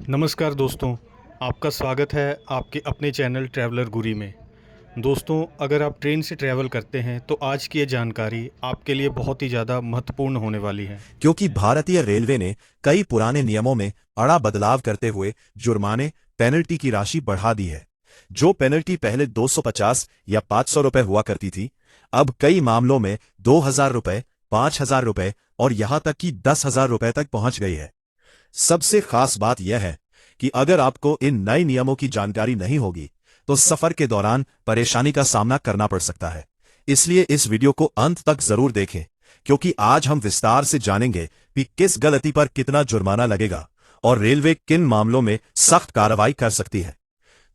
नमस्कार दोस्तों, आपका स्वागत है आपके अपने चैनल ट्रैवलर गुरी में। दोस्तों, अगर आप ट्रेन से ट्रैवल करते हैं तो आज की ये जानकारी आपके लिए बहुत ही ज़्यादा महत्वपूर्ण होने वाली है। क्योंकि भारतीय रेलवे ने कई पुराने नियमों में बड़ा बदलाव करते हुए जुर्माने पेनल्टी की राशि बढ़ा दी है। जो पेनल्टी पहले 250 या 500 रुपए हुआ करती थी, अब कई मामलों में 2000 रुपए, 5000 रुपए और यहां तक कि 10,000 रुपए तक पहुंच गई है। सबसे खास बात यह है कि अगर आपको इन नए नियमों की जानकारी नहीं होगी तो सफर के दौरान परेशानी का सामना करना पड़ सकता है। इसलिए इस वीडियो को अंत तक जरूर देखें, क्योंकि आज हम विस्तार से जानेंगे कि किस गलती पर कितना जुर्माना लगेगा और रेलवे किन मामलों में सख्त कार्रवाई कर सकती है।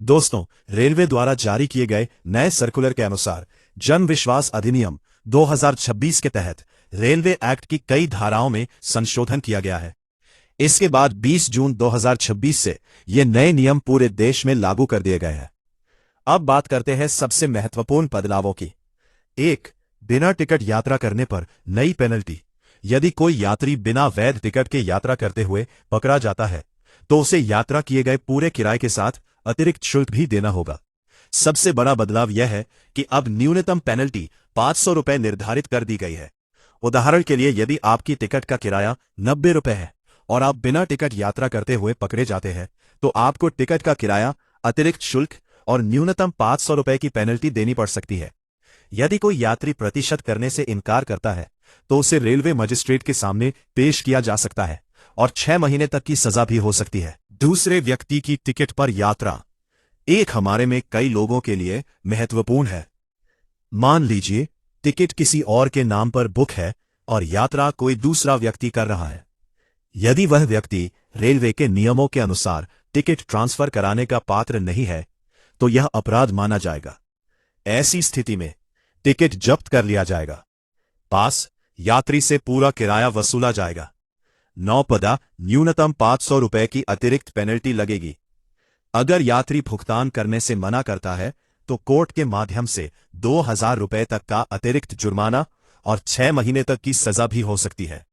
दोस्तों, रेलवे द्वारा जारी किए गए नए सर्कुलर के अनुसार जन विश्वास अधिनियम 2026 के तहत रेलवे एक्ट की कई धाराओं में संशोधन किया गया है। इसके बाद 20 जून 2026 से ये नए नियम पूरे देश में लागू कर दिए गए हैं। अब बात करते हैं सबसे महत्वपूर्ण बदलावों की। 1. बिना टिकट यात्रा करने पर नई पेनल्टी। यदि कोई यात्री बिना वैध टिकट के यात्रा करते हुए पकड़ा जाता है तो उसे यात्रा किए गए पूरे किराए के साथ अतिरिक्त शुल्क भी देना होगा। सबसे बड़ा बदलाव यह है कि अब न्यूनतम पेनल्टी 500 रुपए निर्धारित कर दी गई है। उदाहरण के लिए, यदि आपकी टिकट का किराया 90 रुपए है और आप बिना टिकट यात्रा करते हुए पकड़े जाते हैं तो आपको टिकट का किराया, अतिरिक्त शुल्क और न्यूनतम 500 रुपए की पेनल्टी देनी पड़ सकती है। यदि कोई यात्री प्रतिशत करने से इनकार करता है तो उसे रेलवे मजिस्ट्रेट के सामने पेश किया जा सकता है और 6 महीने तक की सजा भी हो सकती है। दूसरे व्यक्ति की टिकट पर यात्रा एक हमारे में कई लोगों के लिए महत्वपूर्ण है। मान लीजिए टिकट किसी और के नाम पर बुक है और यात्रा कोई दूसरा व्यक्ति कर रहा है। यदि वह व्यक्ति रेलवे के नियमों के अनुसार टिकट ट्रांसफर कराने का पात्र नहीं है तो यह अपराध माना जाएगा। ऐसी स्थिति में टिकट जब्त कर लिया जाएगा। पास यात्री से पूरा किराया वसूला जाएगा। नौपदा न्यूनतम 500 रुपए की अतिरिक्त पेनल्टी लगेगी। अगर यात्री भुगतान करने से मना करता है तो कोर्ट के माध्यम से 2000 रुपए तक का अतिरिक्त जुर्माना और 6 महीने तक की सजा भी हो सकती है।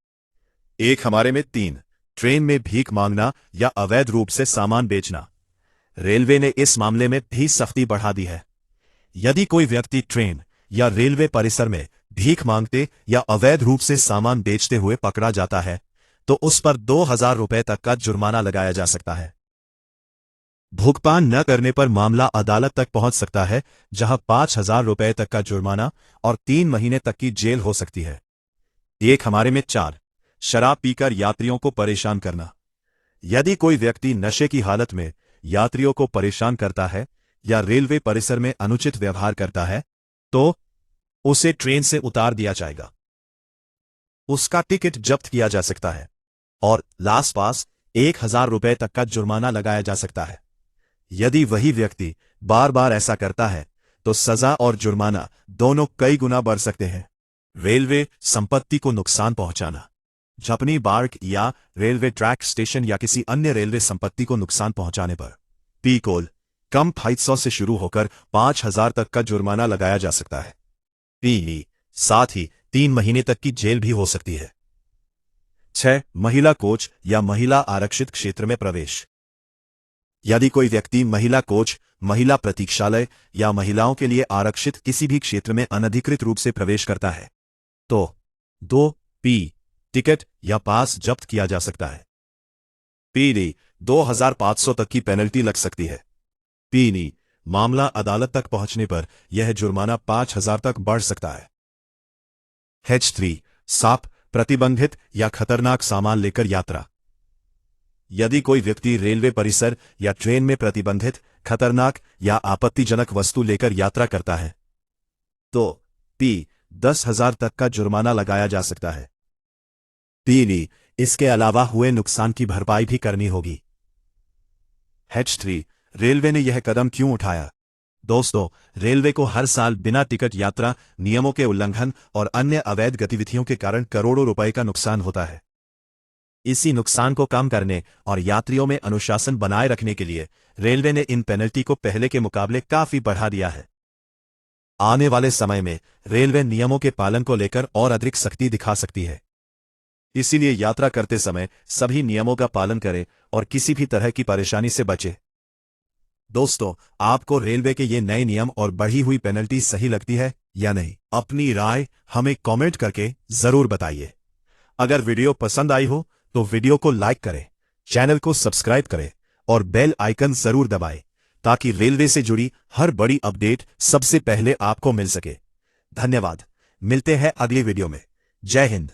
एक हमारे में 3. ट्रेन में भीख मांगना या अवैध रूप से सामान बेचना। रेलवे ने इस मामले में भी सख्ती बढ़ा दी है। यदि कोई व्यक्ति ट्रेन या रेलवे परिसर में भीख मांगते या अवैध रूप से सामान बेचते हुए पकड़ा जाता है तो उस पर 2000 रुपए तक का जुर्माना लगाया जा सकता है। भुगतान न करने पर मामला अदालत तक पहुंच सकता है, जहां 5000 रुपए तक का जुर्माना और 3 महीने तक की जेल हो सकती है। एक हमारे में 4. शराब पीकर यात्रियों को परेशान करना। यदि कोई व्यक्ति नशे की हालत में यात्रियों को परेशान करता है या रेलवे परिसर में अनुचित व्यवहार करता है तो उसे ट्रेन से उतार दिया जाएगा, उसका टिकट जब्त किया जा सकता है और लास्ट पास 1000 रुपए तक का जुर्माना लगाया जा सकता है। यदि वही व्यक्ति बार बार ऐसा करता है तो सजा और जुर्माना दोनों कई गुना बढ़ सकते हैं। रेलवे संपत्ति को नुकसान पहुंचाना। अपनी बार्क या रेलवे ट्रैक स्टेशन या किसी अन्य रेलवे संपत्ति को नुकसान पहुंचाने पर पीकोल कम 500 से शुरू होकर 5000 तक का जुर्माना लगाया जा सकता है। साथ ही 3 महीने तक की जेल भी हो सकती है। 6. महिला कोच या महिला आरक्षित क्षेत्र में प्रवेश। यदि कोई व्यक्ति महिला कोच, महिला प्रतीक्षालय या महिलाओं के लिए आरक्षित किसी भी क्षेत्र में अनधिकृत रूप से प्रवेश करता है तो 2. टिकट या पास जब्त किया जा सकता है। 2500 तक की पेनल्टी लग सकती है। मामला अदालत तक पहुंचने पर यह जुर्माना 5000 तक बढ़ सकता है। सांप, प्रतिबंधित या खतरनाक सामान लेकर यात्रा। यदि कोई व्यक्ति रेलवे परिसर या ट्रेन में प्रतिबंधित, खतरनाक या आपत्तिजनक वस्तु लेकर यात्रा करता है तो 10,000 तक का जुर्माना लगाया जा सकता है। इसके अलावा हुए नुकसान की भरपाई भी करनी होगी। रेलवे ने यह कदम क्यों उठाया? दोस्तों, रेलवे को हर साल बिना टिकट यात्रा, नियमों के उल्लंघन और अन्य अवैध गतिविधियों के कारण करोड़ों रुपए का नुकसान होता है। इसी नुकसान को कम करने और यात्रियों में अनुशासन बनाए रखने के लिए रेलवे ने इन पेनल्टी को पहले के मुकाबले काफी बढ़ा दिया है। आने वाले समय में रेलवे नियमों के पालन को लेकर और अधिक सख्ती दिखा सकती है। इसीलिए यात्रा करते समय सभी नियमों का पालन करें और किसी भी तरह की परेशानी से बचें। दोस्तों, आपको रेलवे के ये नए नियम और बढ़ी हुई पेनल्टी सही लगती है या नहीं? अपनी राय हमें कमेंट करके जरूर बताइए। अगर वीडियो पसंद आई हो तो वीडियो को लाइक करें, चैनल को सब्सक्राइब करें और बेल आइकन जरूर दबाएं ताकि रेलवे से जुड़ी हर बड़ी अपडेट सबसे पहले आपको मिल सके। धन्यवाद। मिलते हैं अगली वीडियो में। जय हिंद।